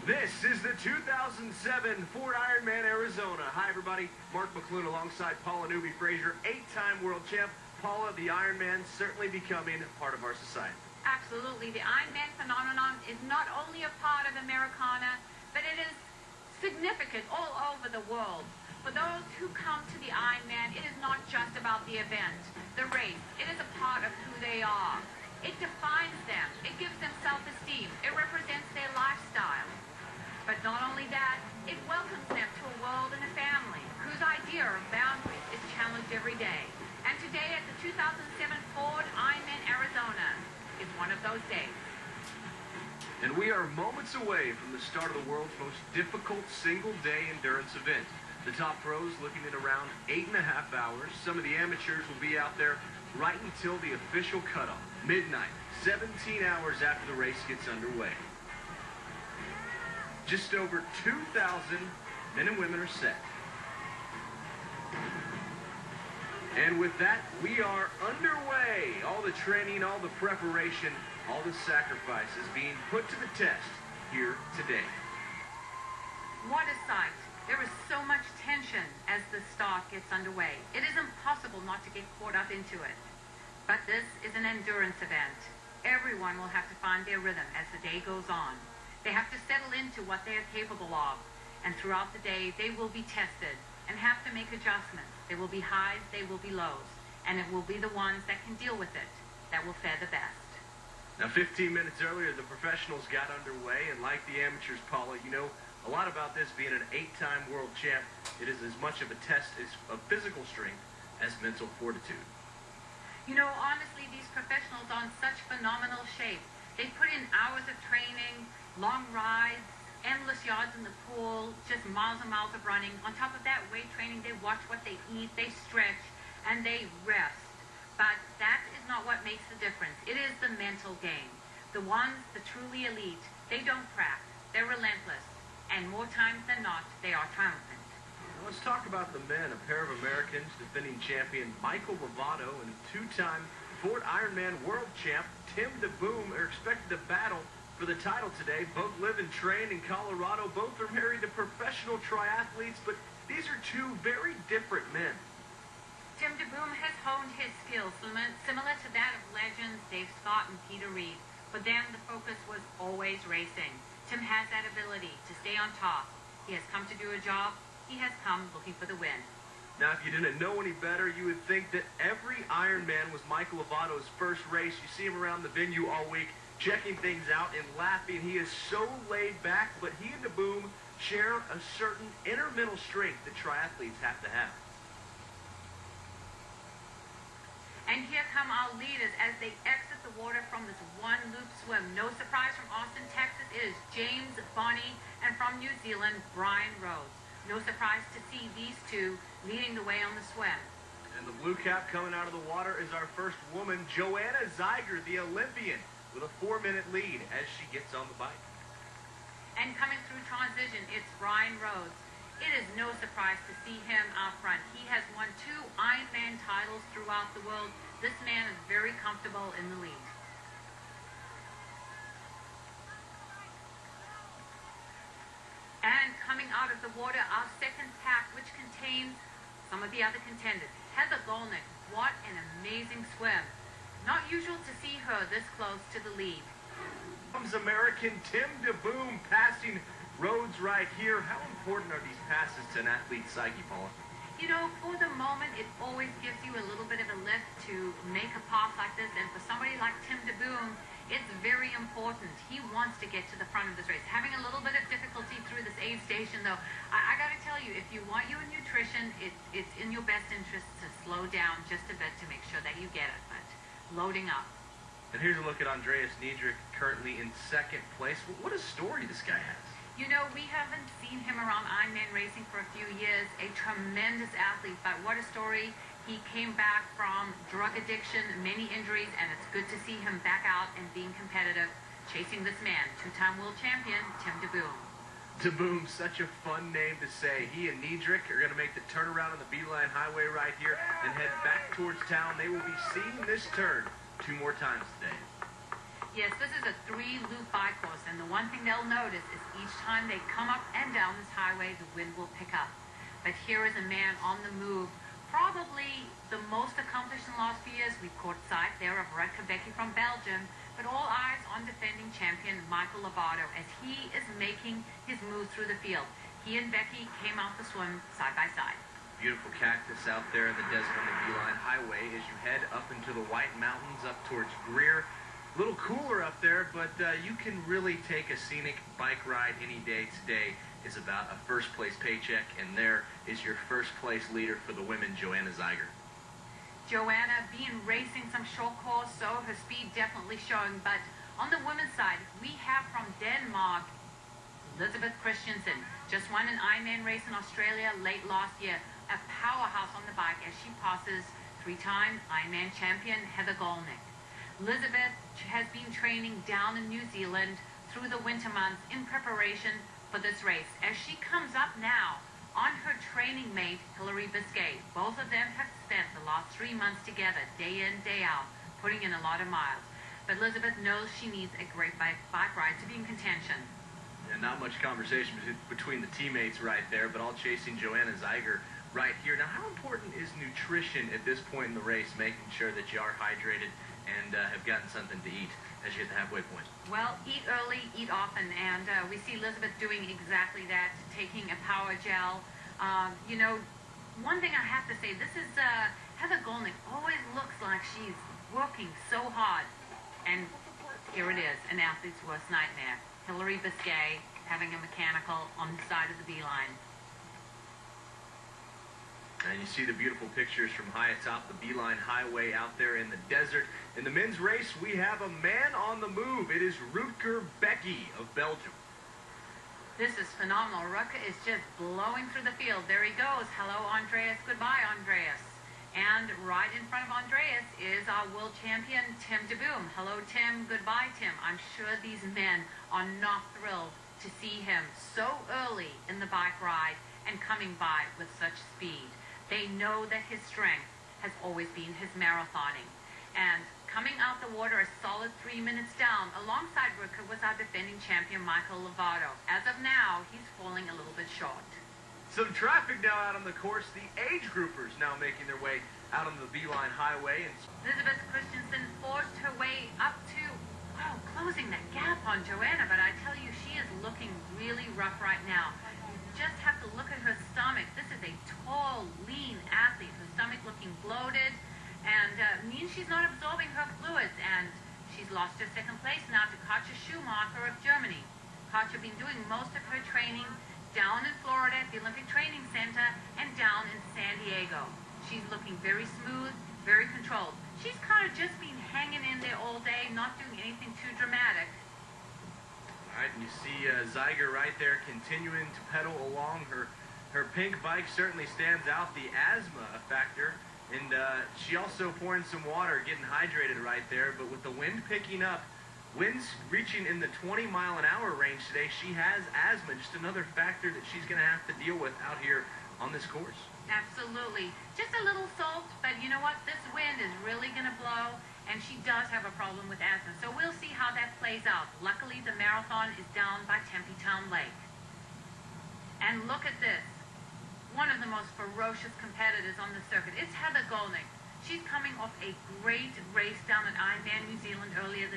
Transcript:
This is the 2007 Ford Ironman Arizona. Hi, everybody. Mark McClune alongside Paula Newby-Fraser, 8-time world champ. Paula, the Ironman certainly becoming part of our society. Absolutely. The Ironman phenomenon is not only a part of Americana, but it is significant all over the world. For those who come to the Ironman, it is not just about the event, the race. It is a part of who they are. It defines them. It gives them self-esteem. It represents their lifestyle. But not only that, it welcomes them to a world and a family whose idea of boundaries is challenged every day. And today at the 2007 Ford Ironman Arizona is one of those days. And we are moments away from the start of the world's most difficult single-day endurance event. The top pros looking at around 8.5 hours. Some of the amateurs will be out there right until the official cutoff, midnight, 17 hours after the race gets underway. Just over 2,000 men and women are set. And with that, we are underway. All the training, all the preparation, all the sacrifices being put to the test here today. What a sight. There is so much tension as the start gets underway. It is impossible not to get caught up into it. But this is an endurance event. Everyone will have to find their rhythm as the day goes on. They have to settle into what they are capable of. And throughout the day, they will be tested and have to make adjustments. There will be highs, there will be lows. And it will be the ones that can deal with it that will fare the best. Now, 15 minutes earlier, the professionals got underway. And like the amateurs, Paula, you know a lot about this being an 8-time world champ. It is as much of a test of physical strength as mental fortitude. You know, honestly, these professionals are in such phenomenal shape. They put in hours of training, long rides, endless yards in the pool, just miles and miles of running. On top of that, weight training, they watch what they eat, they stretch, and they rest. But that is not what makes the difference. It is the mental game. The ones, the truly elite, they don't crack. They're relentless. And more times than not, they are triumphant. Now let's talk about the men. A pair of Americans, defending champion Michael Lovato and 2-time Ford Ironman world champ Tim DeBoom are expected to battle for the title today. Both live and train in Colorado. Both are married to professional triathletes, but these are two very different men. Tim DeBoom has honed his skills similar to that of legends Dave Scott and Peter Reed. For them, the focus was always racing. Tim has that ability to stay on top. He has come to do a job. He has come looking for the win. Now, if you didn't know any better, you would think that every Ironman was Michael Lovato's first race. You see him around the venue all week, checking things out and laughing. He is so laid back, but he and DeBoom share a certain inner mental strength that triathletes have to have. And here come our leaders as they exit the water from this one-loop swim. No surprise from Austin, Texas, it is James Bonney, and from New Zealand, Brian Rhodes. No surprise to see these two leading the way on the swim. And the blue cap coming out of the water is our first woman, Joanna Zeiger, the Olympian, with a 4-minute lead as she gets on the bike. And coming through transition, it's Brian Rhodes. It is no surprise to see him out front. He has won 2 Ironman titles throughout the world. This man is very comfortable in the lead. And coming out of the water, our second pack, which contains some of the other contenders. Heather Gollnick, what an amazing swim. Not usual to see her this close to the lead. Comes American Tim DeBoom passing Rhodes right here. How important are these passes to an athlete's psyche, Paula? You know, for the moment, it always gives you a little bit of a lift to make a pass like this. And for somebody like Tim DeBoom, it's very important. He wants to get to the front of this race. Having a little bit of difficulty through this aid station, though, I got to tell you, if you want your nutrition, it's in your best interest to slow down just a bit to make sure that you get it. But loading up. And here's a look at Andreas Niedrich, currently in 2nd place. What a story this guy has. You know, we haven't seen him around Ironman racing for a few years. A tremendous athlete, but what a story. He came back from drug addiction, many injuries, and it's good to see him back out and being competitive, chasing this man, 2-time world champion, Tim DeBoom. DeBoom, such a fun name to say. He and Niedrich are going to make the turnaround on the Beeline Highway right here and head back towards town. They will be seeing this turn 2 more times today. Yes, this is a 3-loop bike course, and the one thing they'll notice is each time they come up and down this highway, the wind will pick up. But here is a man on the move, probably the most accomplished in the last few years. We caught sight there of Rutger Beke from Belgium, but all eyes on defending champion Michael Lovato as he is making his move through the field. He and Beke came out to swim side by side. Beautiful cactus out there in the desert on the Beeline Highway as you head up into the White Mountains up towards Greer. A little cooler up there, but you can really take a scenic bike ride any day. Today is about a first-place paycheck, and there is your first-place leader for the women, Joanna Zeiger. Joanna being racing some short course, so her speed definitely showing. But on the women's side, we have from Denmark, Elizabeth Christensen. Just won an Ironman race in Australia late last year. A powerhouse on the bike as she passes 3-time Ironman champion Heather Gollnick. Elizabeth has been training down in New Zealand through the winter months in preparation for this race. As she comes up now on her training mate, Hillary Beke. Both of them have spent the last 3 months together, day in, day out, putting in a lot of miles. But Elizabeth knows she needs a great bike ride to be in contention. Yeah, not much conversation between the teammates right there, but all chasing Joanna Zeiger right here. Now, how important is nutrition at this point in the race, making sure that you are hydrated and have gotten something to eat as you hit the halfway point? Well, eat early, eat often, and we see Elizabeth doing exactly that, taking a power gel. You know, one thing I have to say, this is Heather Gollnick always looks like she's working so hard, and here it is, an athlete's worst nightmare. Hillary Beke having a mechanical on the side of the Beeline. And you see the beautiful pictures from high atop the Beeline Highway out there in the desert. In the men's race, we have a man on the move. It is Rutger Beke of Belgium. This is phenomenal. Rutger is just blowing through the field. There he goes. Hello, Andreas. Goodbye, Andreas. And right in front of Andreas is our world champion, Tim de Boom. Hello, Tim. Goodbye, Tim. I'm sure these men are not thrilled to see him so early in the bike ride and coming by with such speed. They know that his strength has always been his marathoning. And coming out the water a solid 3 minutes down, alongside Rutger was our defending champion, Michael Lovato. As of now, he's falling a little bit short. Some traffic now out on the course. The age groupers now making their way out on the Beeline Highway. And Elizabeth Christensen forced her way up to, closing that gap on Joanna. But I tell you, she is looking really rough right now. Just have to look at her stomach. This is a tall, lean athlete. Her stomach looking bloated, and means she's not absorbing her fluids. And she's lost her second place now to Katja Schumacher of Germany. Katja been doing most of her training down in Florida at the Olympic Training Center and down in San Diego. She's looking very smooth, very controlled. She's kind of just been hanging in there all day, not doing anything too dramatic. all right, and you see Zeiger right there continuing to pedal along. Her pink bike certainly stands out, the asthma factor. And she also pouring some water, getting hydrated right there. But with the wind picking up, winds reaching in the 20-mile-an-hour range today, she has asthma, just another factor that she's going to have to deal with out here on this course. Absolutely. Just a little salt, but you know what? This wind is really going to blow, and she does have a problem with asthma. So we'll see how that plays out. Luckily, the marathon is down by Tempe Town Lake. And look at this. One of the most ferocious competitors on the circuit. It's Heather Gollnick. She's coming off a great race down at Ironman New Zealand earlier this